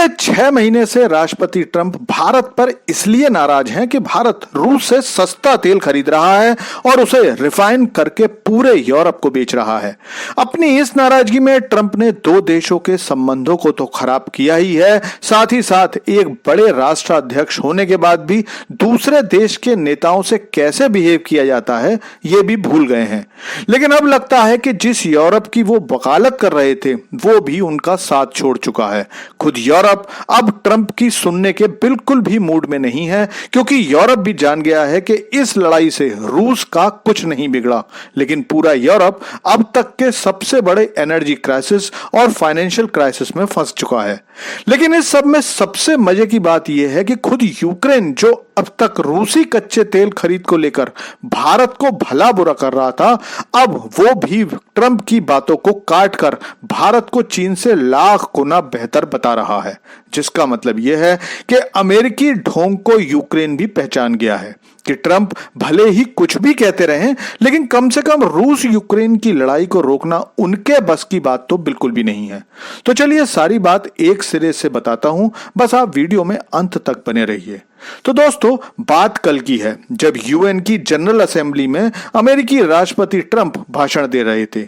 पिछले 6 महीने से राष्ट्रपति ट्रंप भारत पर इसलिए नाराज हैं कि भारत रूस से सस्ता तेल खरीद रहा है और उसे रिफाइन करके पूरे यूरोप को बेच रहा है। अपनी इस नाराजगी में ट्रंप ने दो देशों के संबंधों को तो खराब किया ही है, साथ ही साथ एक बड़े राष्ट्राध्यक्ष होने के बाद भी दूसरे देश के नेताओं से कैसे बिहेव किया जाता है ये भी भूल गए हैं। लेकिन अब लगता है कि जिस यूरोप की वो वकालत कर रहे थे वो भी उनका साथ छोड़ चुका है। खुद यूरोप अब ट्रंप की सुनने के बिल्कुल भी मूड में नहीं है, क्योंकि यूरोप भी जान गया है कि इस लड़ाई से रूस का कुछ नहीं बिगड़ा, लेकिन पूरा यूरोप अब तक के सबसे बड़े एनर्जी क्राइसिस और फाइनेंशियल क्राइसिस में फंस चुका है। लेकिन इस सब में सबसे मजे की बात यह है कि खुद यूक्रेन, जो अब तक रूसी कच्चे तेल खरीद को लेकर भारत को भला बुरा कर रहा था, अब वो भी ट्रंप की बातों को काट कर भारत को चीन से लाख गुना बेहतर बता रहा है। जिसका मतलब यह है कि अमेरिकी ढोंग को यूक्रेन भी पहचान गया है कि ट्रंप भले ही कुछ भी कहते रहें, लेकिन कम से कम रूस यूक्रेन की लड़ाई को रोकना उनके बस की बात तो बिल्कुल भी नहीं है। तो चलिए सारी बात एक सिरे से बताता हूं, बस आप वीडियो में अंत तक बने रहिए। तो दोस्तों, बात कल की है जब यूएन की जनरल असेंबली में अमेरिकी राष्ट्रपति ट्रंप भाषण दे रहे थे।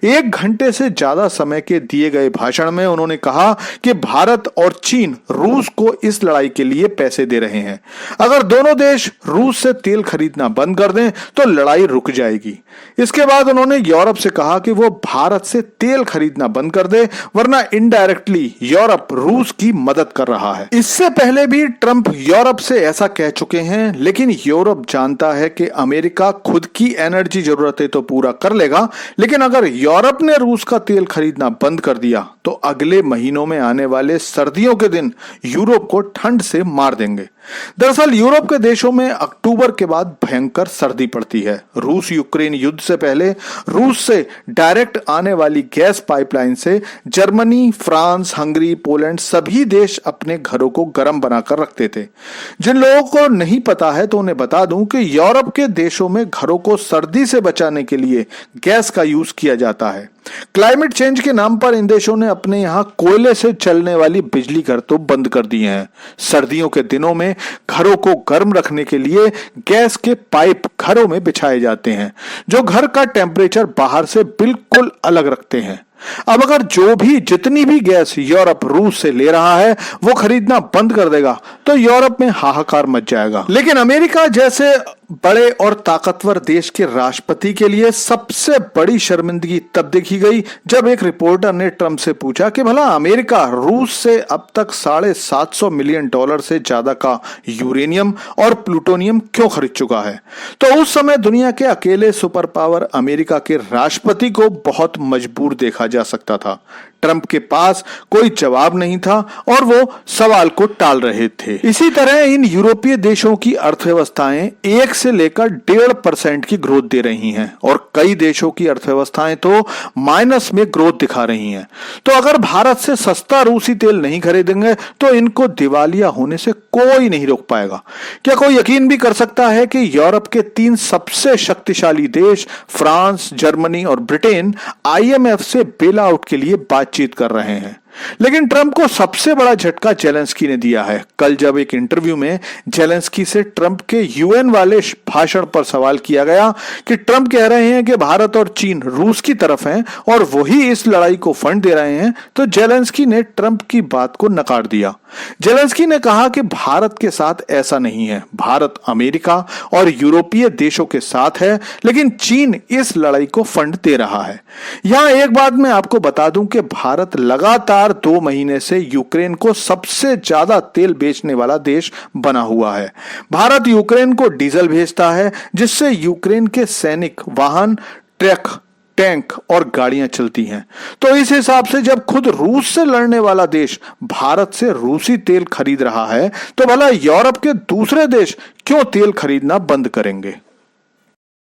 1 घंटे से ज्यादा समय के दिए गए भाषण में उन्होंने कहा कि भारत और चीन रूस को इस लड़ाई के लिए पैसे दे रहे हैं। अगर दोनों देश रूस से तेल खरीदना बंद कर दें तो लड़ाई रुक जाएगी। इसके बाद उन्होंने यूरोप से कहा कि वो भारत से तेल खरीदना बंद कर दे, वरना इनडायरेक्टली यूरोप रूस की मदद कर रहा है। इससे पहले भी ट्रंप यूरोप से ऐसा कह चुके हैं, लेकिन यूरोप जानता है कि अमेरिका खुद की एनर्जी जरूरतें तो पूरा कर लेगा, लेकिन अगर यूरोप ने रूस का तेल खरीदना बंद कर दिया तो अगले महीनों में आने वाले सर्दियों के दिन यूरोप को ठंड से मार देंगे। दरअसल यूरोप के देशों में अक्टूबर के बाद भयंकर सर्दी पड़ती है। रूस यूक्रेन युद्ध से पहले रूस से डायरेक्ट आने वाली गैस पाइपलाइन से जर्मनी, फ्रांस, हंगरी, पोलैंड सभी देश अपने घरों को गर्म बनाकर रखते थे। जिन लोगों को नहीं पता है तो उन्हें बता दूं कि यूरोप के देशों में घरों को सर्दी से बचाने के लिए गैस का यूज किया जाता है। क्लाइमेट चेंज के नाम पर इन देशों ने अपने यहां कोयले से चलने वाली बिजली घर तो बंद कर दिए हैं। सर्दियों के दिनों में घरों को गर्म रखने के लिए गैस के पाइप घरों में बिछाए जाते हैं, जो घर का टेम्परेचर बाहर से बिल्कुल अलग रखते हैं। अब अगर जितनी भी गैस यूरोप रूस से ले रहा है वो खरीदना बंद कर देगा तो यूरोप में हाहाकार मच जाएगा। लेकिन अमेरिका जैसे बड़े और ताकतवर देश के राष्ट्रपति के लिए सबसे बड़ी शर्मिंदगी तब देखी गई जब एक रिपोर्टर ने ट्रंप से पूछा कि भला अमेरिका रूस से अब तक $750 मिलियन से ज्यादा का यूरेनियम और प्लूटोनियम क्यों खरीद चुका है। तो उस समय दुनिया के अकेले सुपर पावर अमेरिका के राष्ट्रपति को बहुत मजबूर देखा जा सकता था। ट्रंप के पास कोई जवाब नहीं था और वो सवाल को टाल रहे थे। इसी तरह इन यूरोपीय देशों की अर्थव्यवस्थाएं 1 से लेकर 1.5% की ग्रोथ दे रही हैं और कई देशों की अर्थव्यवस्थाएं तो माइनस में ग्रोथ दिखा रही हैं। तो अगर भारत से सस्ता रूसी तेल नहीं खरीदेंगे तो इनको दिवालिया होने से कोई नहीं रोक पाएगा। क्या कोई यकीन भी कर सकता है कि यूरोप के 3 सबसे शक्तिशाली देश फ्रांस, जर्मनी और ब्रिटेन IMF से बेल आउट के लिए बातचीत कर रहे हैं। लेकिन ट्रंप को सबसे बड़ा झटका जेलेंस्की ने दिया है। कल जब एक इंटरव्यू में जेलेंस्की से ट्रंप के यूएन वाले भाषण पर सवाल किया गया कि ट्रंप कह रहे हैं कि भारत और चीन रूस की तरफ हैं और वही इस लड़ाई को फंड दे रहे हैं, तो जेलेंस्की ने ट्रंप की बात को नकार दिया। जेलेंस्की ने कहा कि भारत के साथ ऐसा नहीं है, भारत अमेरिका और यूरोपीय देशों के साथ है, लेकिन चीन इस लड़ाई को फंड दे रहा है। यहां एक बात मैं आपको बता दूं कि भारत लगातार 2 महीने से यूक्रेन को सबसे ज्यादा तेल बेचने वाला देश बना हुआ है। भारत यूक्रेन को डीजल भेजता है, जिससे यूक्रेन के सैनिक वाहन, ट्रक, टैंक और गाड़ियां चलती हैं। तो इस हिसाब से जब खुद रूस से लड़ने वाला देश भारत से रूसी तेल खरीद रहा है तो भला यूरोप के दूसरे देश क्यों तेल खरीदना बंद करेंगे।